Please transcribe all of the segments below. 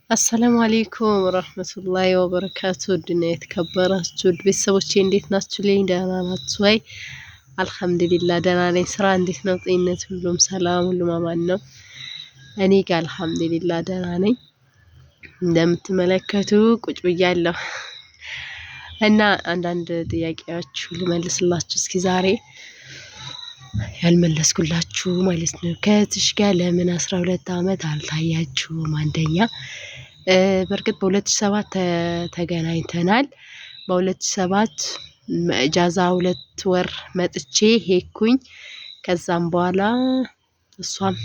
አሰላሙ አለይኩም ወራህመቱላሂ ወበረካቱ። ድና የተከበራችሁ ቤተሰቦቼ እንዴት ናችሁ? ልኝ ደህና ናችሁ ወይ? አልሐምዱሊላህ ደህና ነኝ። ስራ እንዴት ነው? ጤንነት ሁሉም ሰላም፣ ሁሉም አማን ነው። እኔ ጋር አልሐምዱሊላህ ደህና ነኝ። እንደምትመለከቱ ቁጭ ብያለሁ እና አንዳንድ ጥያቄዎች ልመልስላችሁ እስኪ ዛሬ ያልመለስኩላችሁ ማለት ነው። ከእህትሽ ጋር ለምን 12 አመት አልታያችሁም? አንደኛ በእርግጥ በ2007 ተገናኝተናል። በ2007 እጃዛ 2 ወር መጥቼ ሄድኩኝ። ከዛም በኋላ እሷም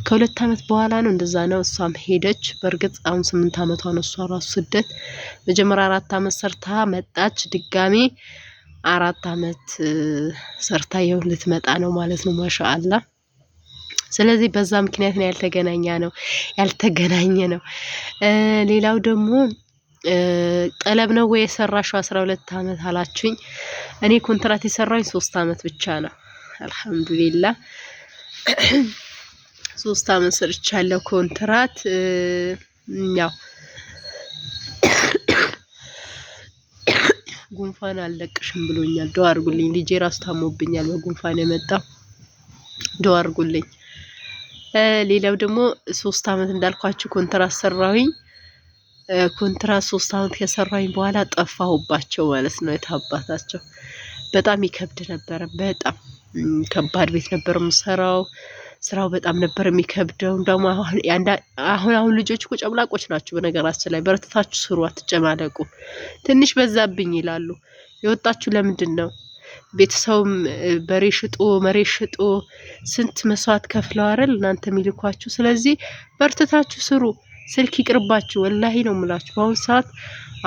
ከ2 አመት በኋላ ነው እንደዛ ነው እሷም ሄደች። በእርግጥ አሁን 8 አመቷ ነው እሷ ራሱ ስደት። መጀመሪያ 4 አመት ሰርታ መጣች። ድጋሜ 4 አመት ሰርታ ይኸው ልትመጣ ነው ማለት ነው። ማሻአላህ። ስለዚህ በዛ ምክንያት ነው ያልተገናኘ ነው። ሌላው ደግሞ ጠለብ ነው ወይ የሰራሽው 12 አመት አላችሁኝ። እኔ ኮንትራት የሰራኝ 3 አመት ብቻ ነው። አልሐምዱሊላህ 3 አመት ሰርቻለሁ ኮንትራት። ያው ጉንፋን አልለቅሽም ብሎኛል። ዱአ አድርጉልኝ። ልጄ ራስ ታሞብኛል በጉንፋን የመጣው ዱአ አድርጉልኝ። ሌላው ደግሞ 3 አመት እንዳልኳችሁ ኮንትራት ሰራሁኝ። ኮንትራት 3 አመት ከሰራሁኝ በኋላ ጠፋሁባቸው ማለት ነው። የታባታቸው በጣም ይከብድ ነበር። በጣም ከባድ ቤት ነበር የምሰራው። ስራው በጣም ነበር የሚከብደው። እንደውም አሁን ልጆች እኮ ጨምላቆች ናቸው። በነገራችን ላይ በርትታችሁ ስሩ፣ አትጨማለቁ። ትንሽ በዛብኝ ይላሉ። የወጣችሁ ለምንድን ነው? ቤተሰቡም በሬ ሽጦ መሬት ሽጦ ስንት መስዋዕት ከፍለው አይደል እናንተ የሚልኳችሁ። ስለዚህ በርትታችሁ ስሩ። ስልክ ይቅርባችሁ። ወላሂ ነው የምላችሁ። በአሁኑ ሰዓት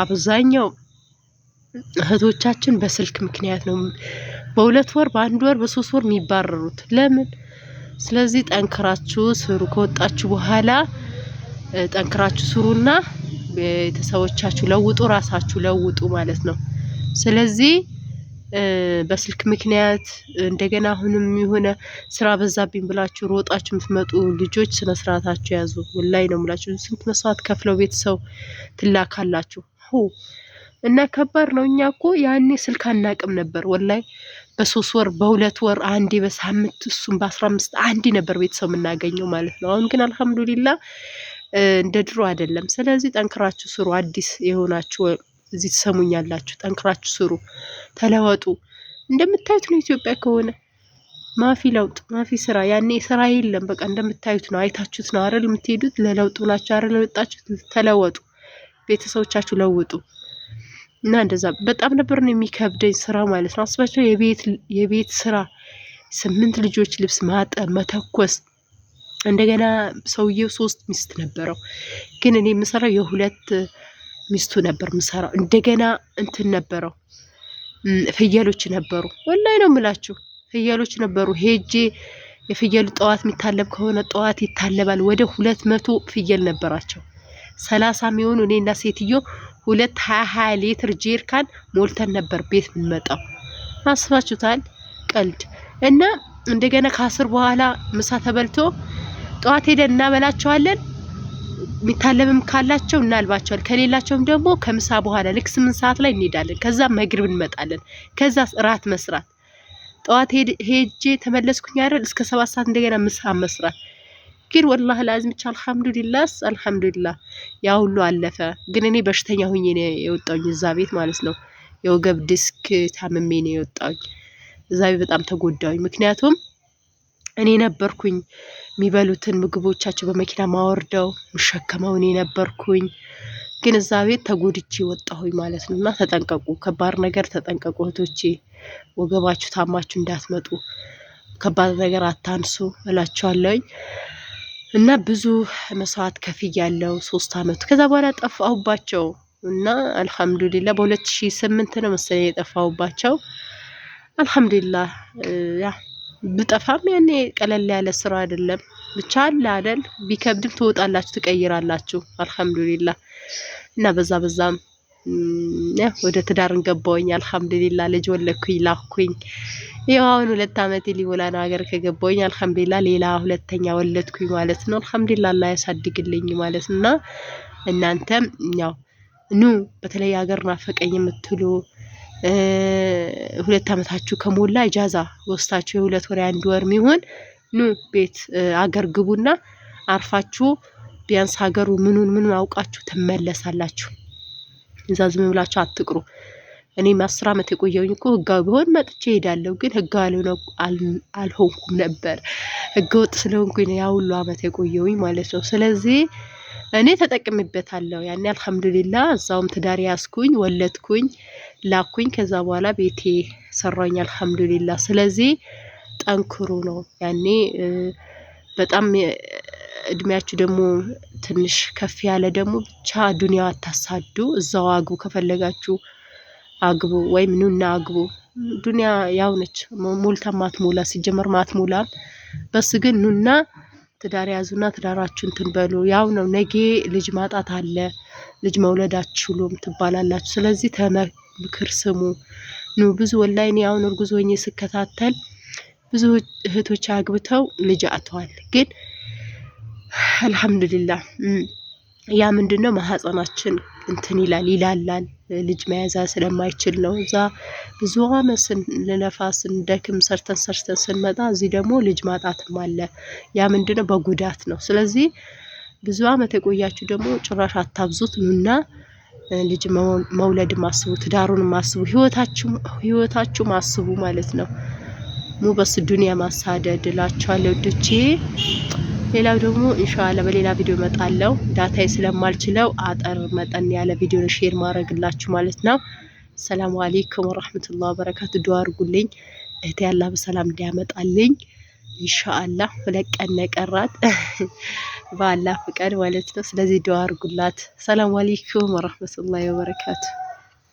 አብዛኛው እህቶቻችን በስልክ ምክንያት ነው በ2 ወር በ1 ወር በ3 ወር የሚባረሩት። ለምን? ስለዚህ ጠንክራችሁ ስሩ። ከወጣችሁ በኋላ ጠንክራችሁ ስሩና ቤተሰቦቻችሁ ለውጡ፣ ራሳችሁ ለውጡ ማለት ነው። ስለዚህ በስልክ ምክንያት እንደገና አሁንም የሆነ ስራ በዛብኝ ብላችሁ ሮጣችሁ የምትመጡ ልጆች ስነ ስርዓታችሁ ያዙ። ወላሂ ነው የምላችሁ። ስንት መስዋዕት ከፍለው ቤተሰብ ትላካላችሁ እና ከባድ ነው። እኛ እኮ ያኔ ስልክ አናቅም ነበር ወላሂ። በ3 ወር በ2 ወር አንዴ በሳምንት እሱም በ15 አንዴ ነበር ቤተሰብ የምናገኘው ማለት ነው። አሁን ግን አልሐምዱሊላህ እንደ ድሮ አይደለም። ስለዚህ ጠንክራችሁ ስሩ። አዲስ የሆናችሁ እዚህ ትሰሙኛላችሁ። ጠንክራችሁ ስሩ፣ ተለወጡ። እንደምታዩት ነው ኢትዮጵያ ከሆነ ማፊ ለውጥ ማፊ ስራ። ያኔ ስራ የለም። በቃ እንደምታዩት ነው። አይታችሁት ነው አይደል የምትሄዱት። ለለውጥ ብላችሁ አይደል የወጣችሁት። ተለወጡ፣ ቤተሰቦቻችሁ ለውጡ። እና እንደዛ በጣም ነበር ነው የሚከብደኝ ስራ ማለት ነው። አስባችሁ የቤት ስራ 8 ልጆች ልብስ ማጠብ፣ መተኮስ። እንደገና ሰውየው 3 ሚስት ነበረው፣ ግን እኔ የምሰራው የ2 ሚስቱ ነበር የምሰራው። እንደገና እንትን ነበረው ፍየሎች ነበሩ። ወላሂ ነው የምላችሁ ፍየሎች ነበሩ። ሄጄ የፍየሉ ጠዋት የሚታለብ ከሆነ ጠዋት ይታለባል። ወደ 200 ፍየል ነበራቸው። 30 የሚሆኑ እኔና ሴትዮ 20 ሊትር ጄሪካን ሞልተን ነበር ቤት የምንመጣው። አስባችሁታል? ቀልድ። እና እንደገና ከ10 በኋላ ምሳ ተበልቶ ጠዋት ሄደን እናበላቸዋለን። የሚታለብም ካላቸው እናልባቸዋል፣ ከሌላቸውም ደግሞ ከምሳ በኋላ ልክ 8 ሰዓት ላይ እንሄዳለን። ከዛ መግሪብ እንመጣለን። ከዛ ራት መስራት። ጠዋት ሄጄ ተመለስኩኝ አይደል እስከ 7 ሰዓት እንደገና ምሳ መስራት። ግን ወላሂ ላዝም ብቻ አልሐምዱሊላህ ያ ሁሉ አለፈ። ግን እኔ በሽተኛ ሆኜ ነው የወጣሁኝ እዛ ቤት ማለት ነው። የወገብ ዲስክ ታምሜ ነው የወጣሁኝ እዛ ቤት። በጣም ተጎዳሁኝ። ምክንያቱም እኔ ነበርኩኝ የሚበሉትን ምግቦቻቸው በመኪና ማወርደው ምሸከመው እኔ ነበርኩኝ። ግን እዛ ቤት ተጎድቼ ወጣሁኝ ማለት ነው። እና ተጠንቀቁ፣ ከባድ ነገር ተጠንቀቁ እህቶቼ። ወገባችሁ ታማችሁ እንዳትመጡ፣ ከባድ ነገር አታንሱ እላችኋለሁኝ። እና ብዙ መስዋዕት ከፍያለሁ 3 አመት። ከዛ በኋላ ጠፋሁባቸው እና አልሐምዱሊላህ በ2008 ነው መሰለኝ የጠፋሁባቸው። አልሐምዱሊላህ ያ ብጠፋም ያኔ ቀለል ያለ ስራ አይደለም። ብቻ አለ ቢከብድም ትወጣላችሁ፣ ትቀይራላችሁ። አልሐምዱሊላህ እና በዛም ወደ ትዳር እንገባውኝ አልহামዱሊላህ ልጅ ወለኩኝ ላኩኝ ያው አሁን 2 አመት ሊሞላ ነው ሀገር ከገባውኝ አልহামዱሊላህ ሌላ ሁለተኛ ወለድኩኝ ማለት ነው አልহামዱሊላህ አላህ ያሳድግልኝ ማለት እና እናንተም ያው ኑ በተለይ ሀገር ናፈቀኝ የምትሉ 2 አመታችሁ ከሞላ ኢጃዛ ወስታችሁ የ2 ወር 1 ወር ሚሆን ኑ ቤት ሀገር ግቡና አርፋችሁ ቢያንስ ሀገሩ ምኑን አውቃችሁ ትመለሳላችሁ እዛ ዝም ብላችሁ አትቅሩ እኔም 10 አመት የቆየሁኝ እኮ ህጋዊ ቢሆን መጥቼ ሄዳለሁ ግን ህጋዊ አልሆንኩም ነበር ህገወጥ ስለሆንኩኝ ያው ሁሉ አመት የቆየሁኝ ማለት ነው ስለዚህ እኔ ተጠቅሜበታለሁ ያኔ አልহামዱሊላህ እዛውም ትዳር ያስኩኝ ወለድኩኝ ላኩኝ ከዛ በኋላ ቤቴ ሰራኝ አልহামዱሊላህ ስለዚህ ጠንክሩ ነው ያኔ በጣም እድሜያችሁ ደግሞ ትንሽ ከፍ ያለ ደግሞ ብቻ ዱንያ አታሳዱ እዛው አግቡ ከፈለጋችሁ አግቡ ወይም ኑና አግቡ ዱንያ ያው ነች ሞልታ ማትሞላ ሲጀመር ማትሞላ በስ ግን ኑና ትዳር ያዙና ትዳራችሁን ትንበሉ ያው ነው ነገ ልጅ ማጣት አለ ልጅ መውለድ አትችሉም ትባላላችሁ ስለዚህ ተመክር ስሙ ኑ ብዙ ወላሂ ነው አሁን እርጉዝ ሆኜ ስከታተል ብዙ እህቶች አግብተው ልጅ አጥተዋል ግን አልহামዱሊላህ ያ ምንድነው ማህፀናችን እንትን ይላል ልጅ መያዝ ስለማይችል ነው እዛ ብዙ አመት ለነፋስን ደክም ሰርተን ስንመጣ እዚህ ደግሞ ልጅ ማጣትም አለ ያ ምንድነው በጉዳት ነው ስለዚህ ብዙ አመት የቆያችሁ ደግሞ ጭራሽ አታብዙት ኑና ልጅ መውለድ ማስቡ ትዳሩን ማስቡ ህይወታችሁ ማስቡ ማለት ነው ሙ በስ ዱንያ ማሳደድ ላችኋለሁ ድቼ ሌላው ደግሞ ኢንሻአላህ በሌላ ቪዲዮ መጣለው ዳታዬ ስለማልችለው አጠር መጠን ያለ ቪዲዮ ሼር ማድረግላችሁ ማለት ነው ሰላም አለይኩም ወራህመቱላሂ ወበረካቱ ዱአ አድርጉልኝ እህቴ አላህ በሰላም እንዲያመጣልኝ ኢንሻአላህ ለቀን ቀራት በአላህ ፍቃድ ማለት ነው ስለዚህ ዱአ አድርጉላት ሰላም አለይኩም ወራህመቱላሂ ወበረካቱ